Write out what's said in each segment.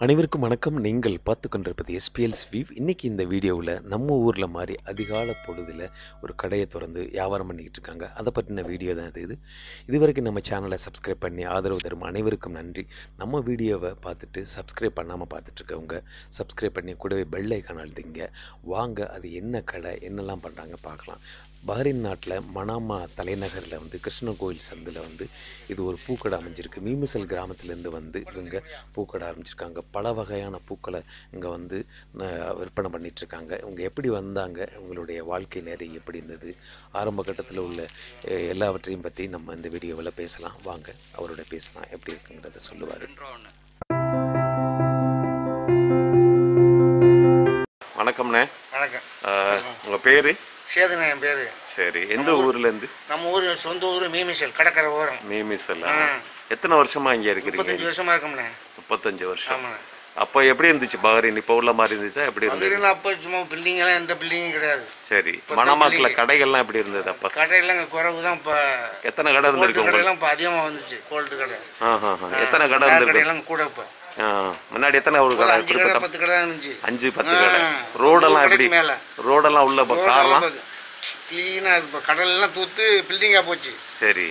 அனைவருக்கும் வணக்கம். நீங்கள் பார்த்து கொண்டிருப்பது எஸ்பிஎல்ஸ் வீவ். இன்றைக்கி இந்த வீடியோவில் நம்ம ஊரில் மாதிரி அதிகாலை பொழுதில் ஒரு கடையை திறந்து வியாபாரம் பண்ணிக்கிட்டு இருக்காங்க. அதை பற்றின வீடியோ தான் இது வரைக்கும் நம்ம சேனலை சப்ஸ்கிரைப் பண்ணி ஆதரவு தரும் அனைவருக்கும் நன்றி. நம்ம வீடியோவை பார்த்துட்டு சப்ஸ்கிரைப் பண்ணாமல் பார்த்துட்ருக்கவங்க சப்ஸ்கிரைப் பண்ணி கூடவே பெல் ஐக்கான் அழுத்திங்க. வாங்க அது என்ன கடை, என்னெல்லாம் பண்ணுறாங்க பார்க்கலாம். பஹ்ரைன் நாட்டில் மனாமா தலைநகரில் கிருஷ்ண கோயில் சந்தில் இது ஒரு பூக்கடை அமைஞ்சிருக்கு. மீமிசல் கிராமத்திலேருந்து இவங்க பூக்கடை ஆரம்பிச்சிருக்காங்க. பல வகையான பூக்களை இங்கே விற்பனை பண்ணிகிட்ருக்காங்க. இவங்க எப்படி வந்தாங்க, இவங்களுடைய வாழ்க்கை நேரை எப்படி இருந்தது, ஆரம்ப கட்டத்தில் உள்ள எல்லாவற்றையும் பற்றி நம்ம இந்த வீடியோவில் பேசலாம். வாங்க அவரோட பேசலாம், எப்படி இருக்குங்கிறத சொல்லுவார். வணக்கம்ண்ணே. வணக்கம். உங்கள் பேர்? சேதுண்ணா என் பேர். சரி, எந்த ஊர்லேருந்து? நம்ம ஊர் சொந்த ஊர் மீமிசல், கடற்கரை ஓரம். மீமிசல். எத்தனை வருஷமா இங்கே இருக்கிறீங்க? 35 வருஷமா இருக்கோம்ண்ணே. 35 வருஷம். அப்போ எப்படி இருந்துச்சு பஹ்ரைன்? இப்போ உள்ள மாதிரி இருந்துச்சா? எப்படி இருந்தது? அப்போ சும்மா பில்டிங் எல்லாம் எந்த பில்டிங்கும் கிடையாது. சரி, மணமாக்கில் கடைகள்லாம் எப்படி இருந்தது அப்போ? கடையெல்லாம் குறைவு தான். இப்போ எத்தனை கடை இருந்திருக்கு? கடையெல்லாம் இப்போ அதிகமாக வந்துச்சு. கோல்டு கடை. எத்தனை கடை இருந்திருக்கு? கடையெல்லாம் கூட இப்போ. முன்னாடி எத்தனை ஒரு கடை? 5 கடை 10 கடை இருந்துச்சு. 5-10 கடை. ரோடெல்லாம் எப்படி? மேலே ரோடெல்லாம் உள்ள கார்லாம் கிளீனாக இப்போ கடலெல்லாம் தூத்து பில்டிங்காக போச்சு. சரி.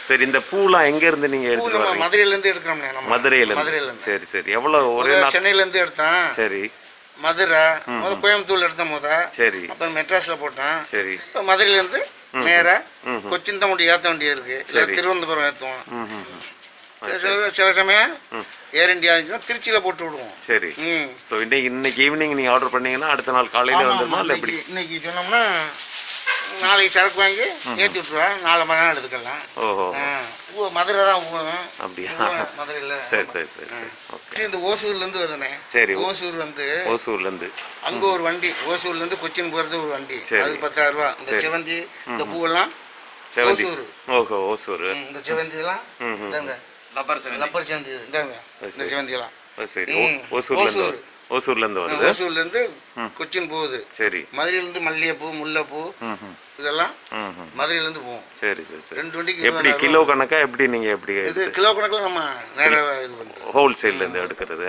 சரி, இந்த பூலாம் எங்க இருந்து நீங்க எடுத்துட்டு? மதுரையிலேருந்து எடுக்கிறோம்ண்ணே. மதுரையிலேருந்து. சரி சரி. எவ்வளவு? ஒரே சென்னையிலேருந்து எடுத்தேன். சரி. மதுரை கோயம்புத்தூர்ல எடுத்த சரி. அப்புறம் மெட்ராஸ்ல போட்டேன். சரி. இப்போ மதுரையிலேருந்து நேரா கொச்சின் தான் மட்டும் ஏற்ற வேண்டியது இருக்கு. திருவனந்தபுரம் ஏற்றுவோம். சில சமயம் ஏர் இந்தியா இருந்துச்சுன்னா திருச்சியில போட்டு விடுவோம். சரி. ஸோ இன்னைக்கு ஈவினிங் நீங்கள் ஆர்டர் பண்ணீங்கன்னா அடுத்த நாள் காலையில் வந்துடுமா இல்லை எப்படி? இன்னைக்கு சொன்னோம்னா நாளைக்கு சரக்கு வாங்கி ஏற்றி விட்டுருவேன். 4 மணி நேரம் எடுத்துக்கலாம். ஓஹோ. மதுரை தான் போவேன். அப்படியா? மதுரையில். சரி சரி சரி. இந்த ஓசூர்லேருந்து வருதுண்ணே. சரி. ஓசூர்லேருந்து அங்கே ஒரு வண்டி, ஓசூர்லேருந்து கொச்சின் போகிறது ஒரு வண்டி. அது 10,000 ரூபா. இந்த செவந்தி, இந்த பூவெல்லாம் ஓசூர். ஓஹோ, ஓசூர். இந்த செவந்தி எல்லாம் லப்பர் செவந்தி இந்தாங்க. இந்த செவந்தி எல்லாம் ஓசூர்லேருந்து கொச்சின் போகுது. சரி. மதுரையிலேருந்து மல்லிகைப்பூ, முல்லைப்பூ இதெல்லாம் மதுரையிலேருந்து போவோம். சரி சரி சரி. 2 வண்டிக்கு எப்படி கிலோ கணக்கா? எப்படி நீங்க எப்படி? இது கிலோ கணக்கில் நம்ம நேராக இது பண்ணுறோம். ஹோல்சேல்லேருந்து எடுக்கிறது.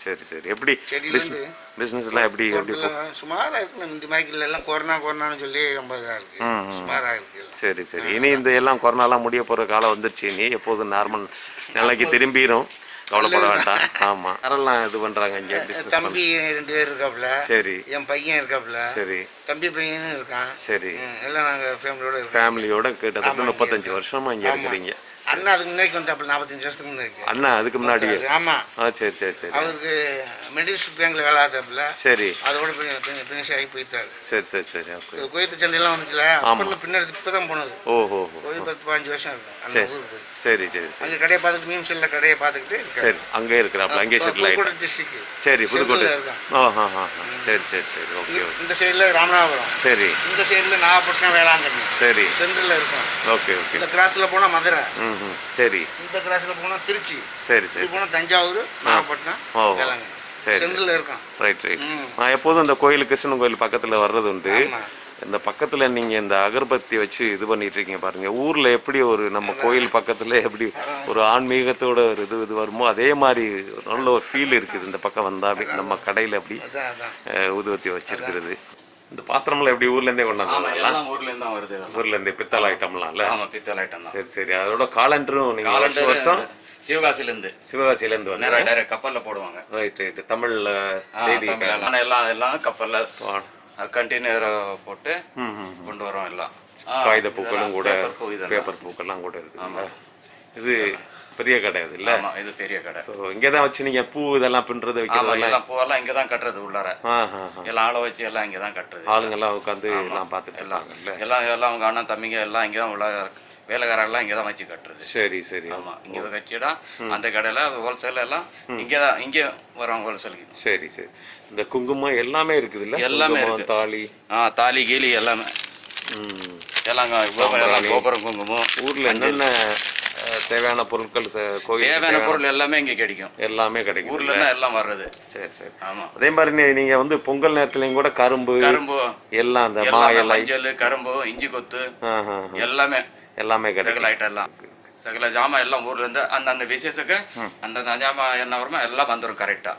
சரி சரி. எப்படி பிஸ்னஸ்லாம் எப்படி? சுமாராக இருக்கு. இந்த மைக்கில் எல்லாம் கொரோனான்னு சொல்லி ரொம்ப இதாக இருக்கு. சுமாராக இருக்கு. சரி சரி. இனி இந்த எல்லாம் கொரோனாலாம் முடிய போகிற காலம் வந்துருச்சு. இனி எப்போதும் நார்மல் நிலைக்கு திரும்பிடும். கவலைப்பட வேண்டாம். ஆமாம். யாரெல்லாம் இது பண்ணுறாங்க இங்கே பிஸ்னஸ்? தம்பி 2 பேர் இருக்காப்புல. சரி. என் பையன் இருக்காப்புல. சரி. தம்பி பையனும் இருக்கான். சரி. எல்லாம் நாங்கள் ஃபேமிலியோட கிட்டத்தட்ட 35 வருஷமா இங்கே இருக்கிறீங்க. அண்ணா அதுக்கு முன்னாடி வந்தாப்புல 45 வருஷத்துக்கு முன்னாடி. அண்ணா அதுக்கு முன்னாடி? ஆமா. சரி சரி சரி. அவருக்கு மெடிசல் பேங்க்ல வேலை ஆதாப்புல. சரி. அதோட பினிஷ் ஆகி போயிட்டாரு. சரி சரி சரி. ஓகே. கோயத்து சண்டையெல்லாம் வந்துச்சுல, அப்புறம் பின்னாடி இப்பதான் போனது. ஓஹோ. போய் 10-15 வருஷம் இருக்கும் அந்த ஊருக்கு. சரி சரி சரி. அங்கே கடையை பார்த்துட்டு மீம்ஸ்ல கடையை பார்த்துக்கிட்டு. சரி. அங்கே இருக்கிறாப்ல, அங்கே செட்டில் ஆகிட்டு. புதுக்கோட்டை டிஸ்ட்ரிக்ட். சரி, புதுக்கோட்டை இருக்கான். சரி சரி சரி. ஓகே. இந்த சைடில் ராமநாதபுரம். சரி. இந்த சைடில் நாகப்பட்டினம், வேளாங்கண்ணி. சரி. சென்ட்ரலில் இருக்கும். Okay okay. இந்த கிராஸில் போனால் மதுரை. சரி. இந்த கிராஸில் போனால் திருச்சி. சரி சரி. போனால் தஞ்சாவூர், நாகப்பட்டினம், வேளாங்கண்ணி. சரி. சென்ட்ரலில் இருக்கும். Right right. நான் எப்போதும் இந்த கோயில், கிருஷ்ணன் கோயில் பக்கத்தில் வர்றது உண்டு. இந்த பக்கத்தில் நீங்கள் இந்த அகர்பத்தி வச்சு இது பண்ணிட்டு இருக்கீங்க பாருங்க. ஊரில் எப்படி ஒரு நம்ம கோயில் பக்கத்தில் எப்படி ஒரு ஆன்மீகத்தோட ஒரு இது வருமோ அதே மாதிரி நல்ல ஒரு ஃபீல் இருக்குது இந்த பக்கம் வந்தாவே. நம்ம கடையில் அப்படி ஊதுவத்தி வச்சிருக்கிறது. இந்த பாத்திரம்லாம் எப்படி ஊர்லேருந்தே கொண்டாந்து? ஊர்லேருந்து தான் வருது. ஊர்லேருந்து பித்தளை ஐட்டம்லாம்ல? ஆமாம், பித்தளை ஐட்டம் தான். சரி சரி. அதோட காலண்டரும் நீங்கள் வருஷம் சிவகாசியிலேருந்து நேராக டைரக்ட் கப்பலில் போடுவாங்க. Right right. தமிழில் தேதி எல்லாம் கப்பலில் கண்டெய்னர் போட்டு கொண்டு வரோம். எல்லாம் காகித பூக்களும் கூட, பேப்பர் பூக்கள்லாம் கூட இருக்கு. இது பெரிய கடை அது இல்ல? இது பெரிய கடை. ஸோ இங்கே தான் வச்சு நீங்கள் பூ இதெல்லாம் பின்னுறது வைக்கிறதெல்லாம்? பூவெல்லாம் இங்கே தான் கட்டுறது. உள்ளார எல்லாம் ஆளை வச்சு எல்லாம் இங்கே தான் கட்டுறது. ஆளுங்கெல்லாம் உட்காந்து எல்லாம் பார்த்துட்டு எல்லாம் அவங்க அண்ணன் தம்பிங்க எல்லாம் இங்கே தான் உள்ள வேலைக்காரெல்லாம் இங்கே தான் வச்சு கட்டுறது. சரி சரி. ஆமாம், இங்கே வச்சுடா அந்த கடையில் ஹோல்சேல் எல்லாம் இங்கே வரோம் ஹோல்சேலுக்கு. சரி சரி. இந்த குங்குமம் எல்லாமே இருக்குது இல்லை? எல்லாமே தாலி தாலி கீலி எல்லாமே எல்லாம் கோபுரம் குங்குமம். ஊரில் என்னென்ன தேவையான பொருட்கள், தேவையான பொருள் எல்லாமே இங்கே கிடைக்கும். எல்லாமே கிடைக்கும். ஊர்ல இருந்து எல்லாம் வர்றது. சரி சரி. ஆமா. அதே மாதிரி நீங்க பொங்கல் நேரத்துலயும் கூட கரும்பு எல்லாம் அந்த மஞ்சள், கரும்பு, இஞ்சி கொத்து எல்லாமே கிடைக்கும். ஐட்டம் எல்லாம் சகல ஜாமான் எல்லாம் ஊர்ல இருந்து அந்தந்த விசேஷத்துக்கு அந்தந்த ஜாமான் என்ன வருமோ எல்லாம் வந்துடும் கரெக்டா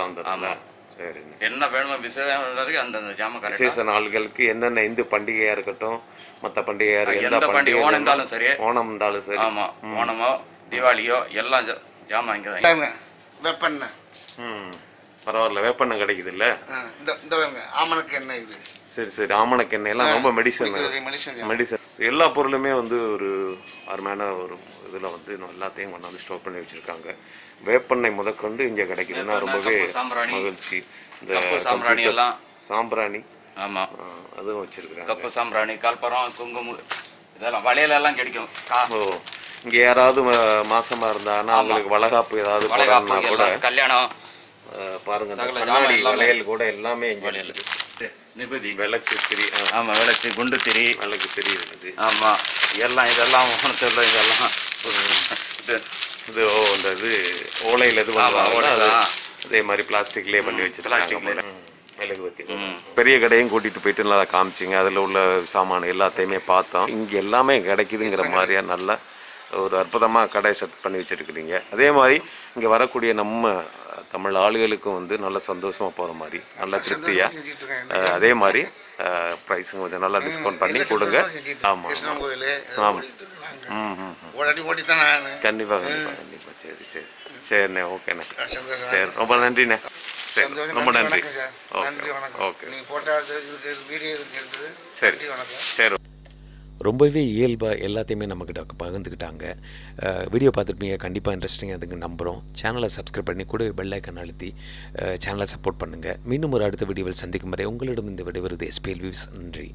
வந்துடும். ஆமாம். சரி. என்ன வேணுமோ விசேஷம் அந்தந்த ஜாமான் கரெக்டா. விசேஷ நாள்களுக்கு என்னென்ன இந்து பண்டிகையா இருக்கட்டும், மற்ற பண்டிகையா எந்த பண்டிகை ஓணம் இருந்தாலும் சரி, ஓணம் இருந்தாலும் சரி. ஆமா, ஓணமோ தீபாவளியோ எல்லாம் ஜாமான் இங்கே தான். வேப்பெண்ணெய். பரவாயில்ல, வேப்பெண்ணெய் கிடைக்குது இல்ல. இந்த ஆமணக்கு எண்ணெய் இது. சரி. ஆமணக்கு எண்ணெய் எல்லாம் ரொம்ப மெடிசன். எல்லா பொருளுமே வந்து ஒரு அருமையான ஒரு இதில் வந்து எல்லாத்தையும் கொண்டாந்து ஸ்டோர் பண்ணி வச்சிருக்காங்க. வேப்பெண்ணெய் முதற்கொண்டு இங்கே கிடைக்குதுன்னா ரொம்பவே மகிழ்ச்சி. இந்த சாம்பிராணி எல்லாம் சாம்பிராணி ஆமா அதுவும் வச்சிருக்காங்க. கப்பு சாம்பிராணி, கல்பரம், குங்குமம் இதெல்லாம் வளையல எல்லாம் கிடைக்கும். இங்கே யாராவது மாசமா இருந்தாங்கன்னா அவங்களுக்கு வளகாப்பு ஏதாவது போடணும்னா கூட, கல்யாணம் பாருங்க கண்ணாடி வளையல் கூட எல்லாமே இங்கே நிபதி, விளக்கு திரி. ஆமா, விளக்கு, குண்டு திரி, விளக்கு திரி இருக்குது. ஆமா, எல்லாம் இதெல்லாம் ஓணத்துல இதெல்லாம் இது இந்த இது ஓலையில் இது பண்ணுவாங்க. அதே மாதிரி பிளாஸ்டிக்லேயே பண்ணி வச்சுருக்காங்க. மெழுகுவத்தி. பெரிய கடையும் கூட்டிகிட்டு போயிட்டு நல்லா காமிச்சிங்க. அதில் உள்ள சாமான எல்லாத்தையுமே பார்த்தோம். இங்கே எல்லாமே கிடைக்குதுங்கிற மாதிரியா நல்ல ஒரு அற்புதமாக கடை செட் பண்ணி வச்சுருக்குறீங்க. அதே மாதிரி இங்கே வரக்கூடிய நம்ம தமிழ் ஆளுகளுக்கும் வந்து நல்ல சந்தோஷமாக போகிற மாதிரி நல்ல திருப்தியாக, அதே மாதிரி ப்ரைஸுங்க கொஞ்சம் நல்லா டிஸ்கவுண்ட் பண்ணி கொடுங்க. ஆமாம் கண்டிப்பாக. சரிண்ணே, ஓகேண்ணே. சரி, ரொம்ப நன்றிண்ணே. சரி, ரொம்ப நன்றி. ஓகே. சரி. ரொம்பவே இயல்பாக எல்லாத்தையுமே நம்மக்கிட்ட பகிர்ந்துக்கிட்டாங்க. வீடியோ பார்த்துருப்பீங்க, கண்டிப்பாக இன்ட்ரெஸ்டிங்காக அதுக்கு நம்புகிறோம். சேனலை சப்ஸ்கிரைப் பண்ணி கூட பெல் ஐக்கன் அழுத்தி சேனலை சப்போர்ட் பண்ணுங்கள். மீண்டும் ஒரு அடுத்த வீடியோவில் சந்திக்கும் வரை உங்களிடம் இந்த விடைபெறுவது SPL வியூஸ். நன்றி.